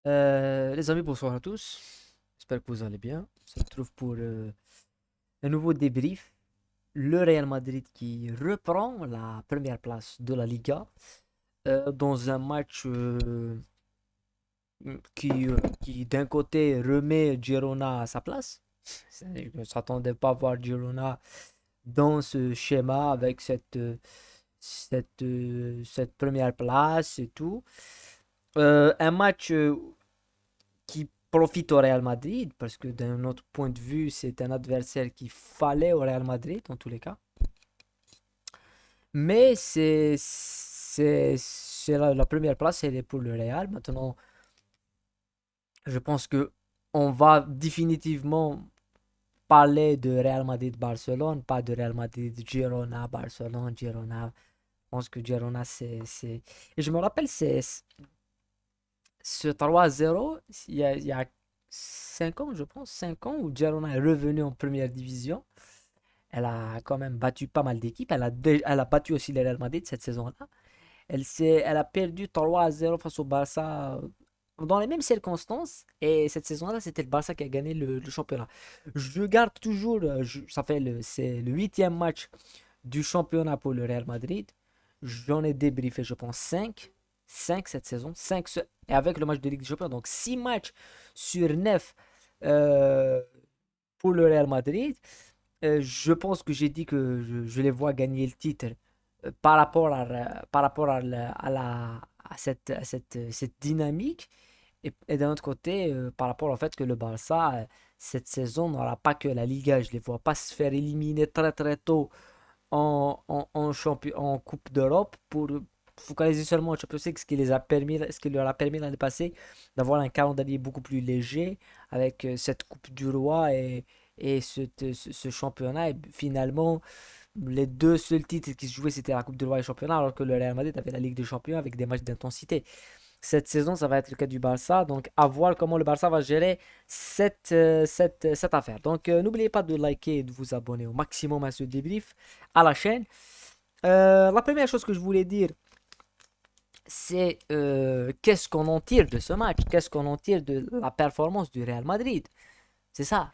Les amis, bonsoir à tous. J'espère que vous allez bien. On se retrouve pour un nouveau débrief. Le Real Madrid qui reprend la première place de la Liga dans un match qui d'un côté remet Girona à sa place. Je ne s'attendais pas à voir Girona dans ce schéma avec cette première place et tout. Un match qui profite au Real Madrid, parce que d'un autre point de vue, c'est un adversaire qu'il fallait au Real Madrid, en tous les cas. Mais c'est la première place, elle est pour le Real. Maintenant, je pense que on va définitivement parler de Real Madrid-Barcelone, pas de Real Madrid-Girona-Barcelone, Girona. Je pense que Girona, Et je me rappelle, ce 3-0, il y a 5 ans, je pense, 5 ans, où Girona est revenu en première division. Elle a quand même battu pas mal d'équipes. Elle a battu aussi le Real Madrid cette saison-là. Elle a perdu 3-0 face au Barça dans les mêmes circonstances. Et cette saison-là, c'était le Barça qui a gagné le championnat. Je garde toujours, c'est le huitième match du championnat pour le Real Madrid. J'en ai débriefé, je pense, 5 cette saison. Et avec le match de Ligue des Champions. Donc 6 matchs sur 9 euh, pour le Real Madrid. Je pense que j'ai dit que je les vois gagner le titre par rapport à cette dynamique. Et d'un autre côté, par rapport au fait que le Barça, cette saison, n'aura pas que la Liga. Je ne les vois pas se faire éliminer très très tôt en Coupe d'Europe pour focaliser seulement sur Champions League, ce qui leur a permis l'année passée d'avoir un calendrier beaucoup plus léger avec cette Coupe du Roi et ce championnat. Et finalement, les deux seuls titres qui se jouaient, c'était la Coupe du Roi et le championnat, alors que le Real Madrid avait la Ligue des Champions avec des matchs d'intensité. Cette saison, ça va être le cas du Barça. Donc, à voir comment le Barça va gérer cette affaire. Donc, n'oubliez pas de liker et de vous abonner au maximum à ce débrief, à la chaîne. La première chose que je voulais dire, c'est qu'est-ce qu'on en tire de ce match? Qu'est-ce qu'on en tire de la performance du Real Madrid? C'est ça.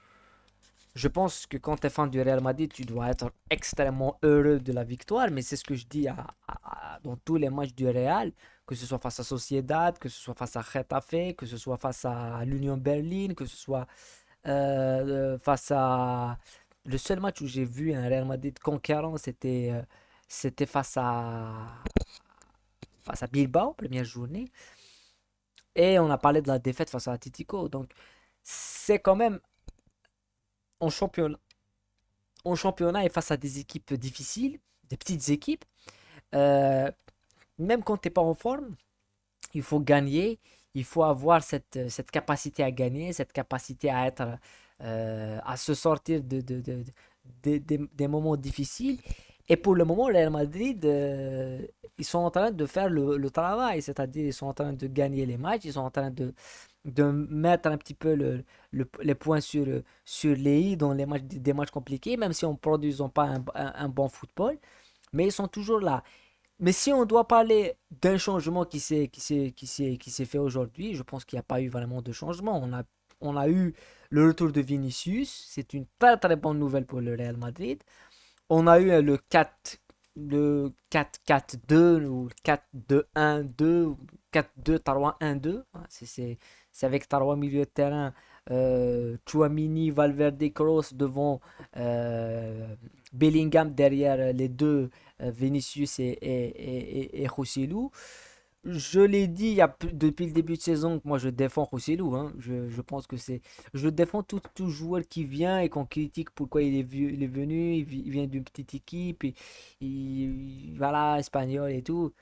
Je pense que quand tu es fan du Real Madrid, tu dois être extrêmement heureux de la victoire, mais c'est ce que je dis dans tous les matchs du Real, que ce soit face à Sociedad, que ce soit face à Getafe, que ce soit face à l'Union Berlin, que ce soit face à... Le seul match où j'ai vu un Real Madrid conquérant, c'était face à Bilbao, première journée. Et on a parlé de la défaite face à Atletico. Donc, c'est quand même en championnat, et face à des équipes difficiles, des petites équipes, euh, même quand tu n'es pas en forme, il faut gagner, il faut avoir cette capacité à gagner, cette capacité à se sortir des moments difficiles. Et pour le moment, le Real Madrid, ils sont en train de faire le travail, c'est-à-dire ils sont en train de gagner les matchs, ils sont en train de mettre un petit peu les points sur les i dans des matchs compliqués, même si on ne produit pas un bon football, mais ils sont toujours là. Mais si on doit parler d'un changement qui s'est fait aujourd'hui, je pense qu'il n'y a pas eu vraiment de changement. On a eu le retour de Vinicius, c'est une très très bonne nouvelle pour le Real Madrid. On a eu le 4-4-2 ou 4-2-1-2, ou 4-2-3-1-2. C'est avec 3 milieux de terrain, Chouamini, Valverde, Kroos devant euh, Bellingham derrière les deux, Vinicius et Joselu. Je l'ai dit depuis le début de saison que moi je défends Joselu, hein. Je pense que je défends tout joueur qui vient et qu'on critique pourquoi il est venu, il vient d'une petite équipe, et, voilà, espagnol et tout.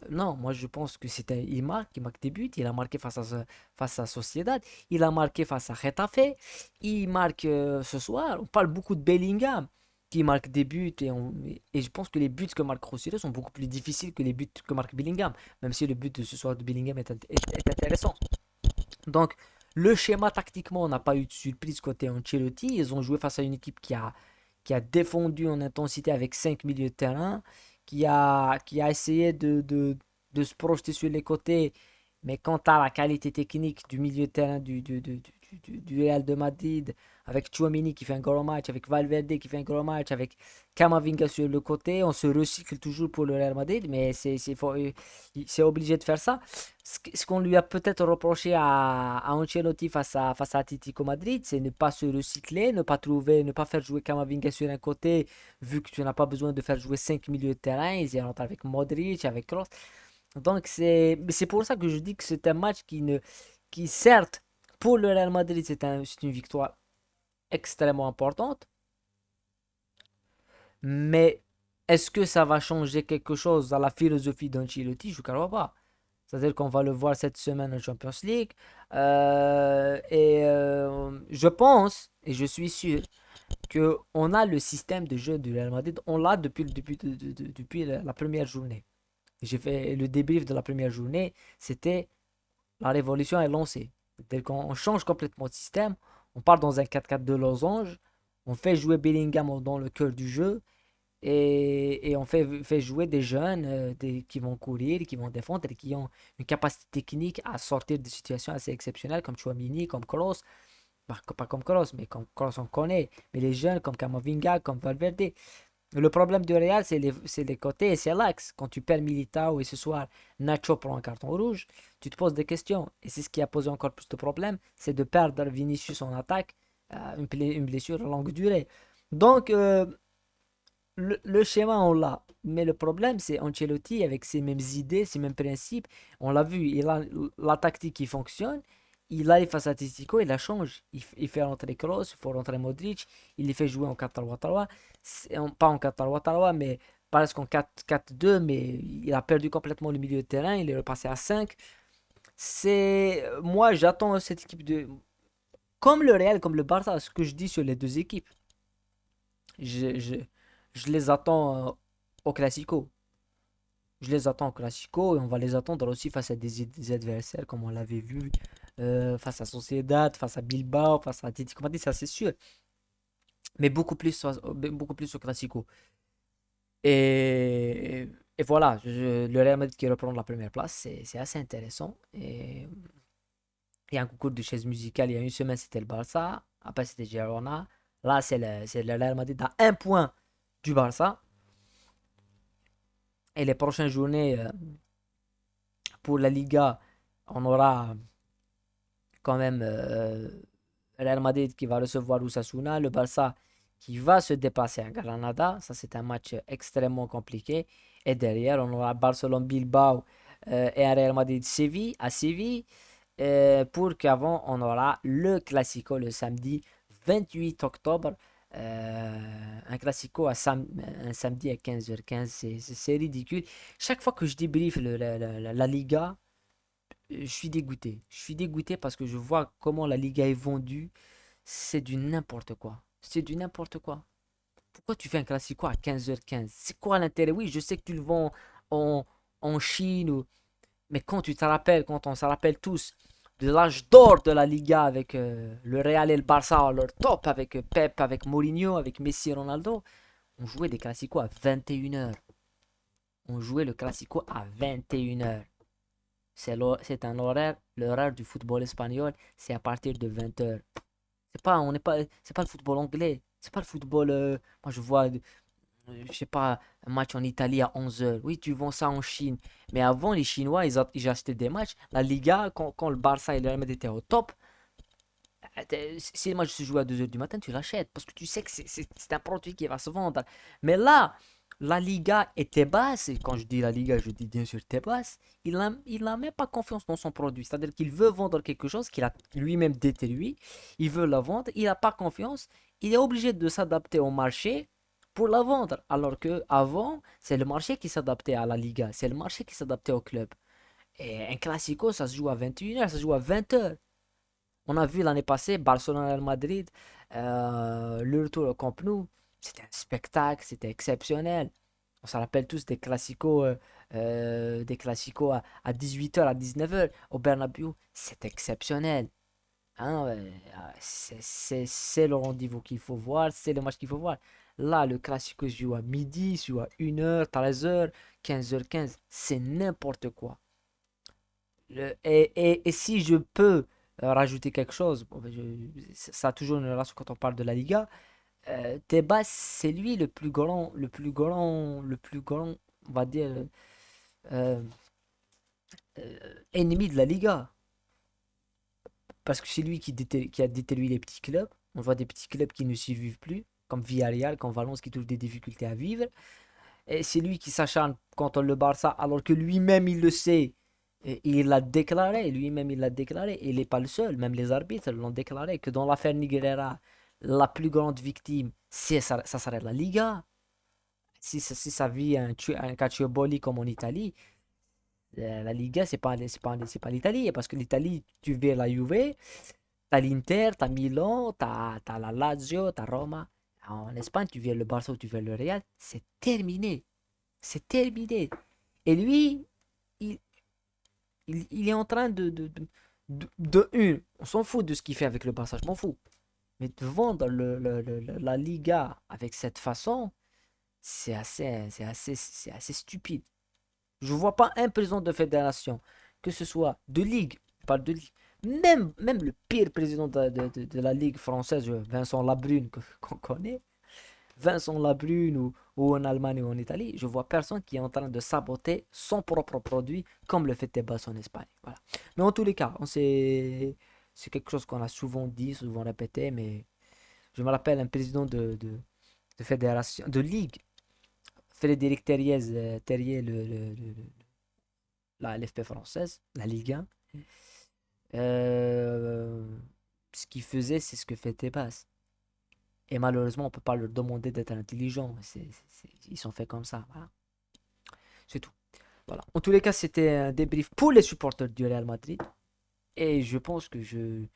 Non, moi je pense que il marque des buts, il a marqué face à Sociedad, il a marqué face à Getafe, il marque ce soir. On parle beaucoup de Bellingham qui marque des buts, et je pense que les buts que marque Rosselló sont beaucoup plus difficiles que les buts que marque Bellingham, même si le but de ce soir de Bellingham est intéressant. Donc, le schéma tactiquement, on n'a pas eu de surprise côté Ancelotti. Ils ont joué face à une équipe qui a défendu en intensité avec 5 milieux de terrain, qui a essayé de se projeter sur les côtés Mais quant à la qualité technique du milieu de terrain du Real de Madrid, avec Tchouaméni qui fait un gros match, avec Valverde qui fait un gros match, avec Camavinga sur le côté, on se recycle toujours pour le Real Madrid, mais c'est obligé de faire ça. Ce qu'on lui a peut-être reproché à Ancelotti face à Atletico Madrid, c'est ne pas se recycler, ne pas trouver, ne pas faire jouer Camavinga sur un côté, vu que tu n'as pas besoin de faire jouer 5 milieux de terrain, ils y rentrent avec Modric, avec Kroos. Donc c'est pour ça que je dis que c'est un match qui certes, pour le Real Madrid, c'est une victoire extrêmement importante, mais est-ce que ça va changer quelque chose dans la philosophie d'Ancelotti? Je ne crois pas. C'est-à-dire qu'on va le voir cette semaine en Champions League. Je pense, et je suis sûr, que on a le système de jeu du Real Madrid. On l'a depuis la première journée. J'ai fait le débrief de la première journée. C'était la révolution est lancée. C'est-à-dire qu'on change complètement de système. On part dans un 4-4-2 losange. On fait jouer Bellingham dans le cœur du jeu. Et on fait jouer des jeunes qui vont courir, qui vont défendre et qui ont une capacité technique à sortir de situations assez exceptionnelles comme Chouamini, comme Kroos. Pas comme Kroos, mais comme Kroos on connaît. Mais les jeunes comme Camavinga, comme Valverde. Le problème du Real, c'est les côtés et c'est l'axe. Quand tu perds Militao et ce soir Nacho prend un carton rouge, tu te poses des questions. Et c'est ce qui a posé encore plus de problèmes, c'est de perdre Vinicius en attaque, une blessure à longue durée. Donc, le schéma, on l'a. Mais le problème, c'est Ancelotti avec ses mêmes idées, ses mêmes principes. On l'a vu, il a la tactique qui fonctionne. Il arrive face à Titico, il la change. Il fait rentrer Kroos, il faut rentrer Modric. Il les fait jouer en 4-3-3. Pas en 4-3-3, mais presque en 4-4-2. Mais il a perdu complètement le milieu de terrain. Il est repassé à 5. Moi, j'attends cette équipe de. Comme le Real, comme le Barça, ce que je dis sur les deux équipes. Je, je, je les attends au Classico. Je les attends au Classico et on va les attendre aussi face à des adversaires comme on l'avait vu face à Sociedad, face à Bilbao, face à Atletico Madrid, ça c'est sûr. Mais beaucoup plus au Classico. Et, et voilà, le Real Madrid qui reprend la première place, c'est assez intéressant. Et il y a un concours de chaises musicales, il y a une semaine c'était le Barça, après c'était Girona. Là c'est le Real Madrid à un point du Barça. Et les prochaines journées pour la Liga, on aura quand même Real Madrid qui va recevoir Osasuna, le Barça qui va se déplacer à Granada. Ça, c'est un match extrêmement compliqué. Et derrière, on aura Barcelone-Bilbao et un Real Madrid-Séville à Séville. Pour qu'avant, on aura le Classico le samedi 28 octobre. Un classico un samedi à 15h15, c'est ridicule. Chaque fois que je débriefe la Liga, je suis dégoûté. Je suis dégoûté parce que je vois comment la Liga est vendue. C'est du n'importe quoi. C'est du n'importe quoi. Pourquoi tu fais un classico à 15h15? C'est quoi l'intérêt? Oui, je sais que tu le vends en, en Chine, mais quand on se rappelle tous de l'âge d'or de la Liga avec le Real et le Barça à leur top, avec Pep, avec Mourinho, avec Messi et Ronaldo, on jouait des classicos à 21h. On jouait le classico à 21h. C'est un horaire, l'horaire du football espagnol, c'est à partir de 20h. C'est pas le football anglais, c'est pas le football. Moi, je vois, je sais pas, un match en Italie à 11h. Oui, tu vends ça en Chine. Mais avant, les Chinois, ils achetaient des matchs. La Liga, quand le Barça et le Real Madrid étaient au top, si le match se joue à 2h du matin, tu l'achètes parce que tu sais que c'est un produit qui va se vendre. Mais là, la Liga était basse, et quand je dis la Liga, je dis bien sûr était basse, il n'a même pas confiance dans son produit. C'est-à-dire qu'il veut vendre quelque chose qu'il a lui-même détruit, il veut la vendre, il n'a pas confiance, il est obligé de s'adapter au marché pour la vendre. Alors que avant, c'est le marché qui s'adaptait à la Liga, c'est le marché qui s'adaptait au club. Et un classico, ça se joue à 21h, ça se joue à 20h. On a vu l'année passée Barcelone-Real Madrid, le retour au Camp Nou, c'était un spectacle, c'était exceptionnel. On se rappelle tous des classicos à 18h, à 19h au Bernabéu, c'est exceptionnel. Hein, ouais, c'est le rendez-vous qu'il faut voir, c'est le match qu'il faut voir. Là, le classico se joue à midi, se joue à 1h, 13h, 15h15, c'est n'importe quoi. Et si je peux rajouter quelque chose, bon, ben, ça a toujours une relation quand on parle de la Liga. Tebas, c'est lui le plus grand, on va dire, euh, ennemi de la Liga. Parce que c'est lui qui a détruit les petits clubs. On voit des petits clubs qui ne survivent plus, comme Villarreal, comme Valence qui trouvent des difficultés à vivre. Et c'est lui qui s'acharne contre le Barça, alors que lui-même il le sait. Et il l'a déclaré, lui-même il l'a déclaré. Et il n'est pas le seul, même les arbitres l'ont déclaré que dans l'affaire Negreira, la plus grande victime, ça serait la Liga. Si ça vit un calcioboli comme en Italie, la Liga, c'est pas l'Italie. Parce que l'Italie, tu veux la Juve, t'as l'Inter, t'as Milan, t'as la Lazio, t'as Roma. En Espagne, tu viens le Barça ou tu viens le Real, c'est terminé. C'est terminé. Et lui, il, il est en train de une. On s'en fout de ce qu'il fait avec le Barça, je m'en fous. Mais de vendre la Liga avec cette façon, c'est assez stupide. Je vois pas un président de fédération, que ce soit de ligue, je parle de ligue, même le pire président de la ligue française, Vincent Labrune, qu'on connaît, Vincent Labrune ou en Allemagne ou en Italie, je vois personne qui est en train de saboter son propre produit comme le fait Tebas en Espagne. Voilà. Mais en tous les cas, c'est quelque chose qu'on a souvent dit, souvent répété, mais je me rappelle un président de fédération, de ligue, Frédéric Terrier, Terrier la LFP française, la Ligue 1. Euh, Ce qu'il faisait, c'est ce que fait Tebas. Et malheureusement, on peut pas leur demander d'être intelligents. Ils sont faits comme ça. Voilà. C'est tout. Voilà. En tous les cas, c'était un débrief pour les supporters du Real Madrid. Et je pense que je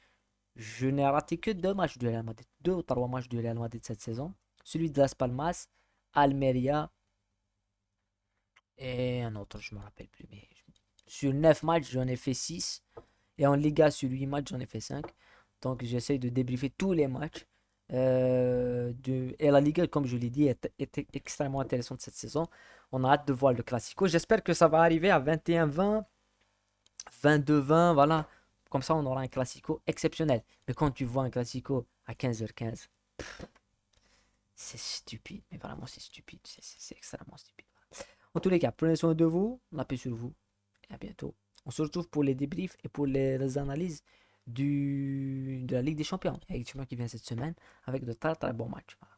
n'ai raté que deux matchs du Real Madrid. Deux ou trois matchs du Real Madrid cette saison. Celui de Las Palmas, Almeria et un autre, je ne me rappelle plus. Mais sur 9 matchs, j'en ai fait 6. Et en Liga, sur 8 matchs, j'en ai fait 5. Donc j'essaie de débriefer tous les matchs. Et la Liga, comme je l'ai dit, est extrêmement intéressante cette saison. On a hâte de voir le Classico. J'espère que ça va arriver à 21-20, 22-20, voilà. Comme ça, on aura un Classico exceptionnel. Mais quand tu vois un Classico à 15h15, c'est stupide. Mais vraiment, c'est stupide. C'est extrêmement stupide. En tous les cas, prenez soin de vous, la paix sur vous. Et à bientôt. On se retrouve pour les débriefs et pour les analyses de la Ligue des Champions. Il y a qui vient cette semaine avec de très très bons matchs. Voilà.